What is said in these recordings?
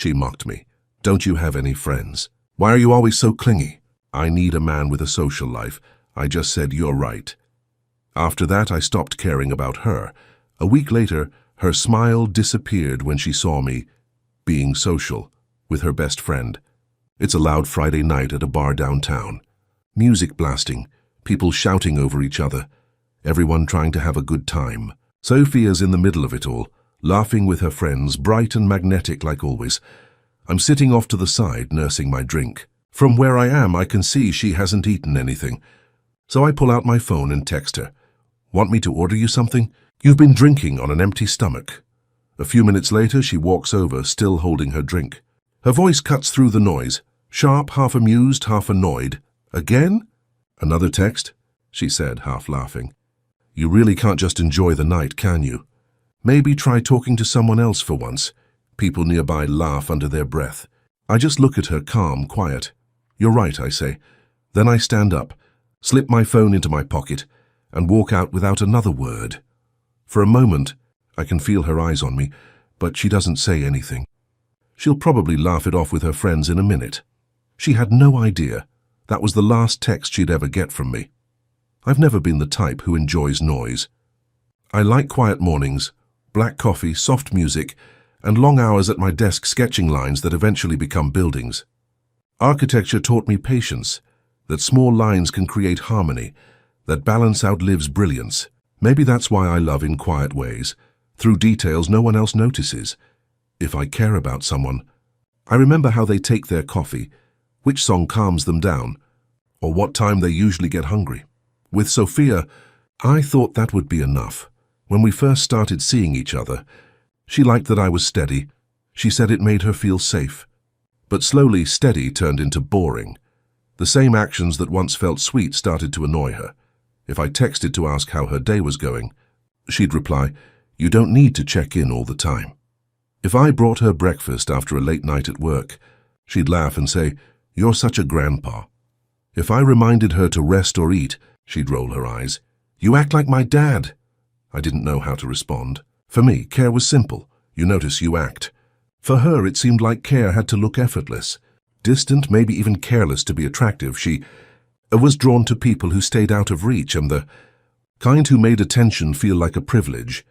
She mocked me. Don't you have any friends? Why are you always so clingy? I need a man with a social life. I just said, you're right. After that, I stopped caring about her. A week later, her smile disappeared when she saw me being social with her best friend. It's a loud Friday night at a bar downtown. Music blasting, people shouting over each other, everyone trying to have a good time. Sophia's in the middle of it all, laughing with her friends, bright and magnetic like always. I'm sitting off to the side, nursing my drink. From where I am, I can see she hasn't eaten anything. So I pull out my phone and text her. Want me to order you something? You've been drinking on an empty stomach. A few minutes later, she walks over, still holding her drink. Her voice cuts through the noise, sharp, half amused, half annoyed. Again? Another text? She said, half laughing. You really can't just enjoy the night, can you? Maybe try talking to someone else for once. People nearby laugh under their breath. I just look at her, calm, quiet. You're right, I say. Then I stand up, slip my phone into my pocket, and walk out without another word. For a moment, I can feel her eyes on me, but she doesn't say anything. She'll probably laugh it off with her friends in a minute. She had no idea. That was the last text she'd ever get from me. I've never been the type who enjoys noise. I like quiet mornings, black coffee, soft music, and long hours at my desk sketching lines that eventually become buildings. Architecture taught me patience, that small lines can create harmony, that balance outlives brilliance. Maybe that's why I love in quiet ways, through details no one else notices. If I care about someone, I remember how they take their coffee, which song calms them down, or what time they usually get hungry. With Sophia, I thought that would be enough. When we first started seeing each other, she liked that I was steady. She said it made her feel safe. But slowly, steady turned into boring. The same actions that once felt sweet started to annoy her. If I texted to ask how her day was going, she'd reply, "You don't need to check in all the time." If I brought her breakfast after a late night at work, she'd laugh and say, "You're such a grandpa." If I reminded her to rest or eat, she'd roll her eyes. "You act like my dad." I didn't know how to respond. For me, care was simple. You notice, you act. For her, it seemed like care had to look effortless. Distant, maybe even careless to be attractive. She was drawn to people who stayed out of reach, and the kind who made attention feel like a privilege.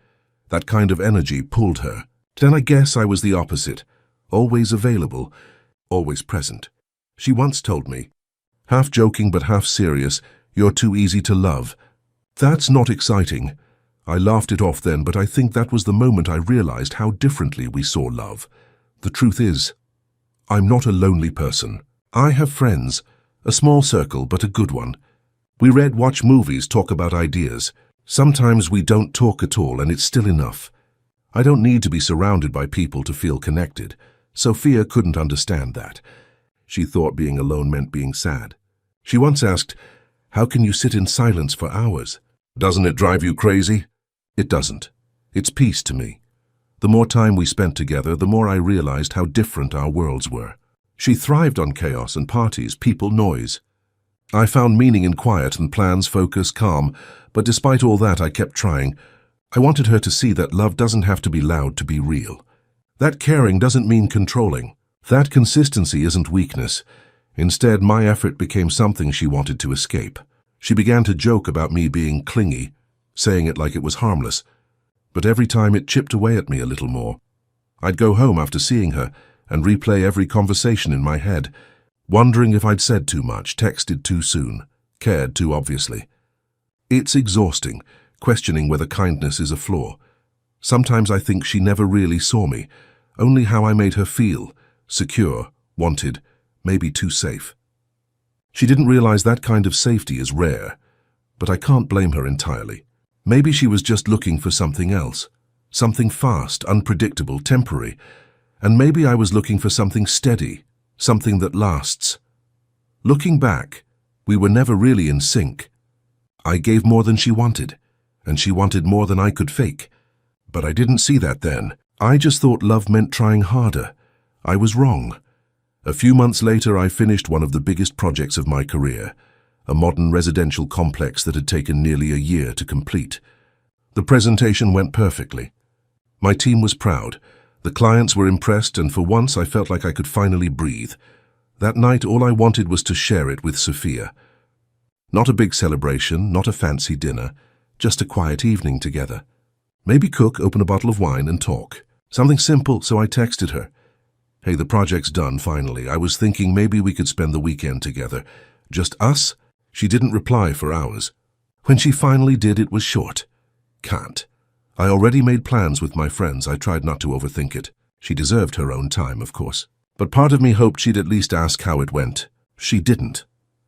That kind of energy pulled her. Then I guess I was the opposite. Always available, always present. She once told me, half joking but half serious, "You're too easy to love." That's not exciting. I laughed it off then, but I think that was the moment I realized how differently we saw love. The truth is, I'm not a lonely person. I have friends, a small circle, but a good one. We read, watch movies, talk about ideas. Sometimes we don't talk at all, and it's still enough. I don't need to be surrounded by people to feel connected. Sophia couldn't understand that. She thought being alone meant being sad. She once asked, "How can you sit in silence for hours? Doesn't it drive you crazy?" It doesn't. It's peace to me. The more time we spent together, the more I realized how different our worlds were. She thrived on chaos and parties, people, noise. I found meaning in quiet and plans, focus, calm, but despite all that, I kept trying. I wanted her to see that love doesn't have to be loud to be real. That caring doesn't mean controlling. That consistency isn't weakness. Instead, my effort became something she wanted to escape. She began to joke about me being clingy, saying it like it was harmless. But every time it chipped away at me a little more. I'd go home after seeing her and replay every conversation in my head, wondering if I'd said too much, texted too soon, cared too obviously. It's exhausting, questioning whether kindness is a flaw. Sometimes I think she never really saw me, only how I made her feel, secure, wanted, maybe too safe. She didn't realize that kind of safety is rare, but I can't blame her entirely. Maybe she was just looking for something else, something fast, unpredictable, temporary, and maybe I was looking for something steady, something that lasts. Looking back, we were never really in sync. I gave more than she wanted, and she wanted more than I could fake. But I didn't see that then. I just thought love meant trying harder. I was wrong. A few months later, I finished one of the biggest projects of my career, a modern residential complex that had taken nearly a year to complete. The presentation went perfectly. My team was proud. The clients were impressed, and for once I felt like I could finally breathe. That night, all I wanted was to share it with Sophia. Not a big celebration, not a fancy dinner, just a quiet evening together. Maybe cook, open a bottle of wine, and talk. Something simple, so I texted her. Hey, the project's done, finally. I was thinking maybe we could spend the weekend together. Just us? She didn't reply for hours. When she finally did, it was short. Can't. I already made plans with my friends. I tried not to overthink it. She deserved her own time, of course. But part of me hoped she'd at least ask how it went. She didn't.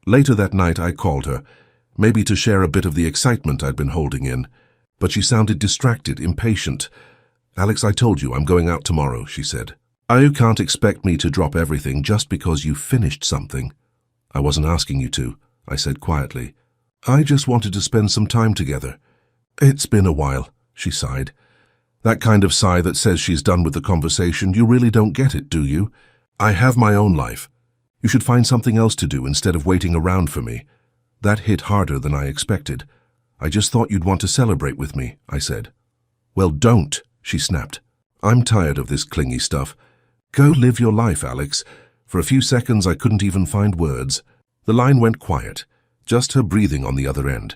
Later that night, I called her, maybe to share a bit of the excitement I'd been holding in. But she sounded distracted, impatient. Alex, I told you I'm going out tomorrow, she said. You can't expect me to drop everything just because you finished something. I wasn't asking you to, I said quietly. I just wanted to spend some time together. It's been a while, she sighed. That kind of sigh that says she's done with the conversation. You really don't get it, do you? I have my own life. You should find something else to do instead of waiting around for me. That hit harder than I expected. I just thought you'd want to celebrate with me, I said. Well, don't, she snapped. I'm tired of this clingy stuff. Go live your life, Alex. For a few seconds, I couldn't even find words. The line went quiet, just her breathing on the other end.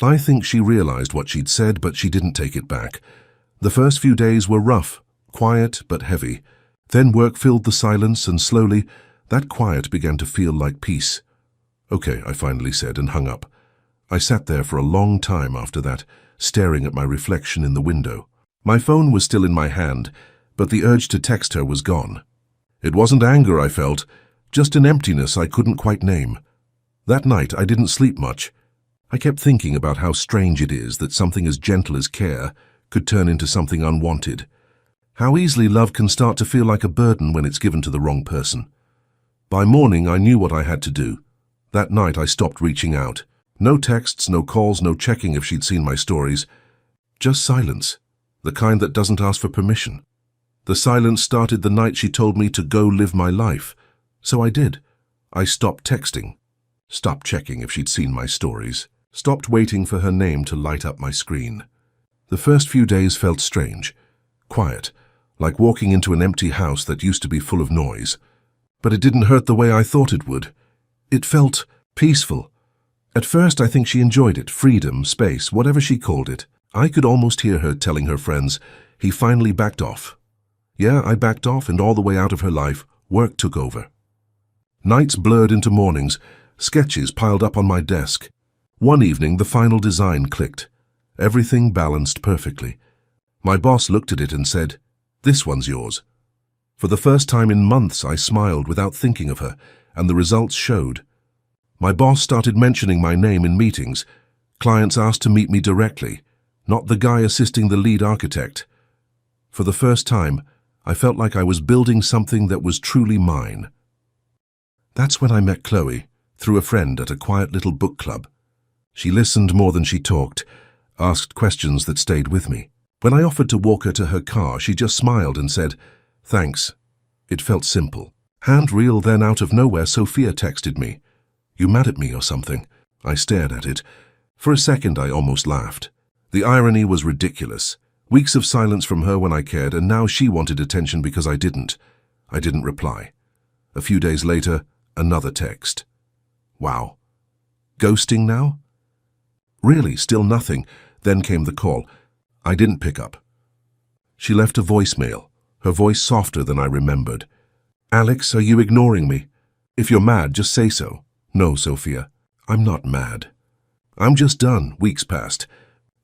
I think she realized what she'd said, but she didn't take it back. The first few days were rough, quiet but heavy. Then work filled the silence, and slowly, that quiet began to feel like peace. Okay, I finally said, and hung up. I sat there for a long time after that, staring at my reflection in the window. My phone was still in my hand, but the urge to text her was gone. It wasn't anger I felt, just an emptiness I couldn't quite name. That night I didn't sleep much. I kept thinking about how strange it is that something as gentle as care could turn into something unwanted. How easily love can start to feel like a burden when it's given to the wrong person. By morning I knew what I had to do. That night I stopped reaching out. No texts, no calls, no checking if she'd seen my stories. Just silence, the kind that doesn't ask for permission. The silence started the night she told me to go live my life. So I did. I stopped texting, stopped checking if she'd seen my stories, stopped waiting for her name to light up my screen. The first few days felt strange, quiet, like walking into an empty house that used to be full of noise. But it didn't hurt the way I thought it would. It felt peaceful. At first I think she enjoyed it, freedom, space, whatever she called it. I could almost hear her telling her friends, he finally backed off. Yeah, I backed off, and all the way out of her life, work took over. Nights blurred into mornings, sketches piled up on my desk. One evening, the final design clicked. Everything balanced perfectly. My boss looked at it and said, "This one's yours." For the first time in months, I smiled without thinking of her, and the results showed. My boss started mentioning my name in meetings. Clients asked to meet me directly, not the guy assisting the lead architect. For the first time, I felt like I was building something that was truly mine. That's when I met Chloe, through a friend at a quiet little book club. She listened more than she talked, asked questions that stayed with me. When I offered to walk her to her car, she just smiled and said, "Thanks." It felt simple. Hand-reel, then out of nowhere, Sophia texted me. "You mad at me or something?" I stared at it. For a second, I almost laughed. The irony was ridiculous. Weeks of silence from her when I cared, and now she wanted attention because I didn't. I didn't reply. A few days later, another text. Wow. Ghosting now? Really, still nothing. Then came the call. I didn't pick up. She left a voicemail, her voice softer than I remembered. "Alex, are you ignoring me? If you're mad, just say so." "No, Sophia, I'm not mad. I'm just done." Weeks passed.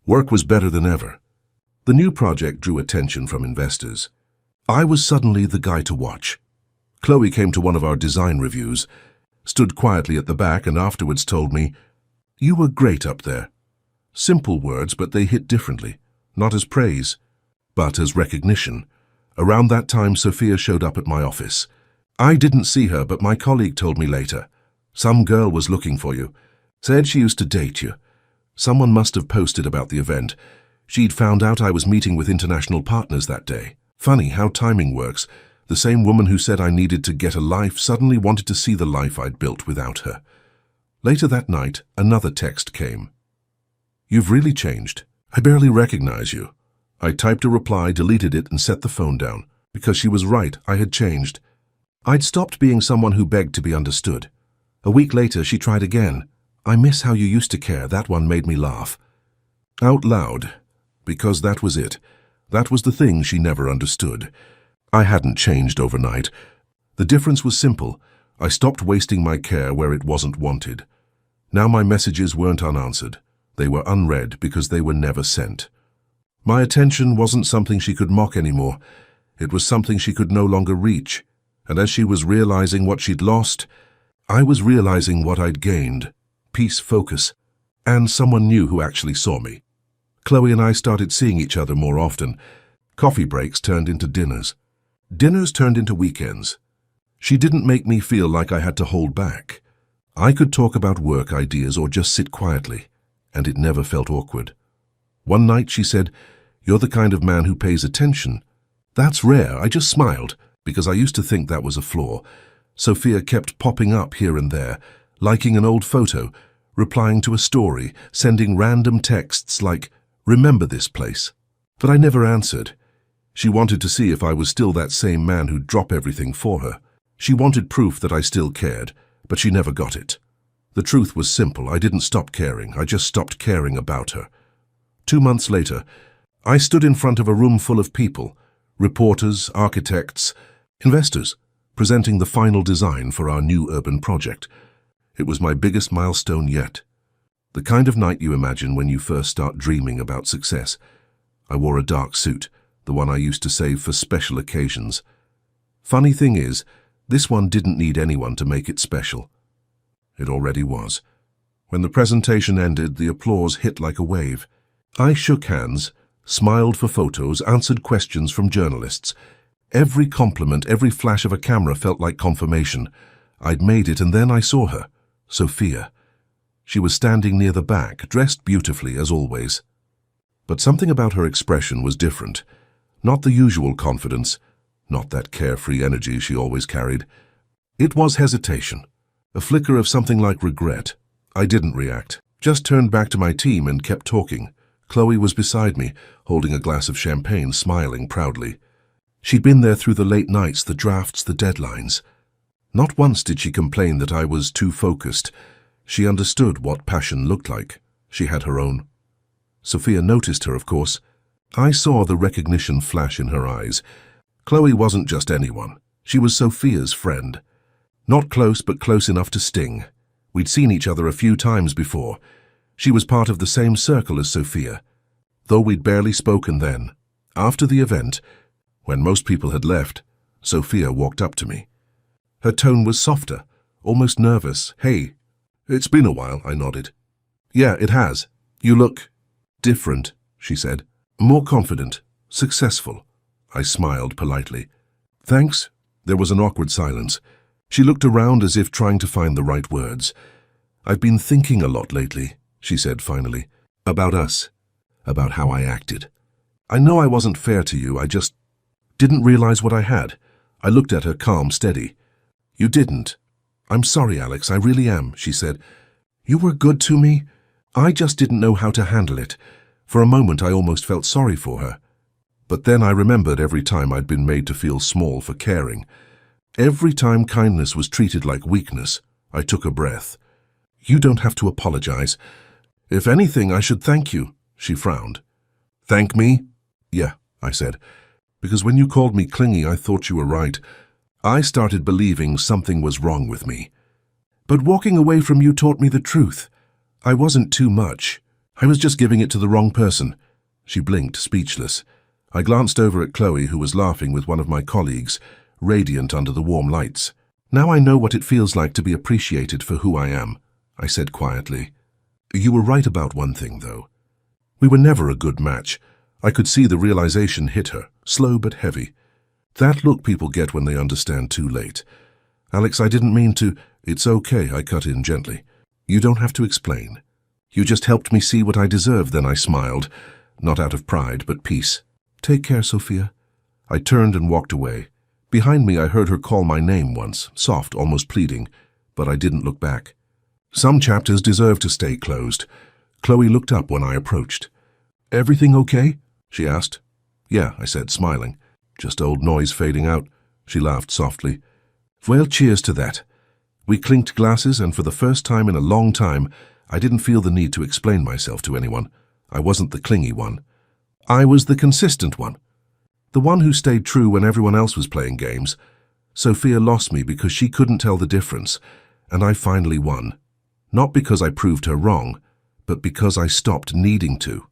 Work was better than ever. The new project drew attention from investors. I was suddenly the guy to watch. Chloe came to one of our design reviews, stood quietly at the back, and afterwards told me, "You were great up there." Simple words, but they hit differently, not as praise, but as recognition. Around that time, Sophia showed up at my office. I didn't see her, but my colleague told me later. "Some girl was looking for you. Said she used to date you." Someone must have posted about the event. She'd found out I was meeting with international partners that day. Funny how timing works. The same woman who said I needed to get a life suddenly wanted to see the life I'd built without her. Later that night, another text came. "You've really changed. I barely recognize you." I typed a reply, deleted it, and set the phone down. Because she was right, I had changed. I'd stopped being someone who begged to be understood. A week later, she tried again. "I miss how you used to care." That one made me laugh. Out loud. Because that was it. That was the thing she never understood. I hadn't changed overnight. The difference was simple. I stopped wasting my care where it wasn't wanted. Now my messages weren't unanswered. They were unread because they were never sent. My attention wasn't something she could mock anymore. It was something she could no longer reach. And as she was realizing what she'd lost, I was realizing what I'd gained. Peace, focus, and someone new who actually saw me. Chloe and I started seeing each other more often. Coffee breaks turned into dinners. Dinners turned into weekends. She didn't make me feel like I had to hold back. I could talk about work ideas or just sit quietly, and it never felt awkward. One night she said, "You're the kind of man who pays attention." That's rare. I just smiled, because I used to think that was a flaw. Sophia kept popping up here and there, liking an old photo, replying to a story, sending random texts like, "Remember this place?" But I never answered. She wanted to see if I was still that same man who'd drop everything for her. She wanted proof that I still cared, but she never got it. The truth was simple. I didn't stop caring. I just stopped caring about her. 2 months later, I stood in front of a room full of people, reporters, architects, investors, presenting the final design for our new urban project. It was my biggest milestone yet. The kind of night you imagine when you first start dreaming about success. I wore a dark suit, the one I used to save for special occasions. Funny thing is, this one didn't need anyone to make it special. It already was. When the presentation ended, the applause hit like a wave. I shook hands, smiled for photos, answered questions from journalists. Every compliment, every flash of a camera felt like confirmation. I'd made it, and then I saw her, Sophia. She was standing near the back, dressed beautifully as always. But something about her expression was different. Not the usual confidence, not that carefree energy she always carried. It was hesitation, a flicker of something like regret. I didn't react, just turned back to my team and kept talking. Chloe was beside me, holding a glass of champagne, smiling proudly. She'd been there through the late nights, the drafts, the deadlines. Not once did she complain that I was too focused. She understood what passion looked like. She had her own. Sophia noticed her, of course. I saw the recognition flash in her eyes. Chloe wasn't just anyone. She was Sophia's friend. Not close, but close enough to sting. We'd seen each other a few times before. She was part of the same circle as Sophia, though we'd barely spoken then. After the event, when most people had left, Sophia walked up to me. Her tone was softer, almost nervous. "Hey, it's been a while," I nodded. "Yeah, it has. You look different," she said. "More confident, successful." I smiled politely. "Thanks." There was an awkward silence. She looked around as if trying to find the right words. "I've been thinking a lot lately," she said finally. "About us. About how I acted. I know I wasn't fair to you. I just didn't realize what I had." I looked at her, calm, steady. "You didn't. I'm sorry, Alex, I really am," she said. "You were good to me. I just didn't know how to handle it." For a moment I almost felt sorry for her. But then I remembered every time I'd been made to feel small for caring. Every time kindness was treated like weakness, I took a breath. "You don't have to apologize. If anything, I should thank you," she frowned. "Thank me?" "Yeah," I said. "Because when you called me clingy, I thought you were right. I started believing something was wrong with me. But walking away from you taught me the truth. I wasn't too much. I was just giving it to the wrong person." She blinked, speechless. I glanced over at Chloe, who was laughing with one of my colleagues, radiant under the warm lights. "Now I know what it feels like to be appreciated for who I am," I said quietly. "You were right about one thing, though. We were never a good match." I could see the realization hit her, slow but heavy. That look people get when they understand too late. "Alex, I didn't mean to—" "It's okay," I cut in gently. "You don't have to explain. You just helped me see what I deserved." Then I smiled, not out of pride, but peace. "Take care, Sophia." I turned and walked away. Behind me I heard her call my name once, soft, almost pleading, but I didn't look back. Some chapters deserve to stay closed. Chloe looked up when I approached. "Everything okay?" she asked. "Yeah," I said, smiling. Just old noise fading out, she laughed softly. Well, cheers to that. We clinked glasses, and for the first time in a long time, I didn't feel the need to explain myself to anyone. I wasn't the clingy one. I was the consistent one. The one who stayed true when everyone else was playing games. Sophia lost me because she couldn't tell the difference, and I finally won. Not because I proved her wrong, but because I stopped needing to.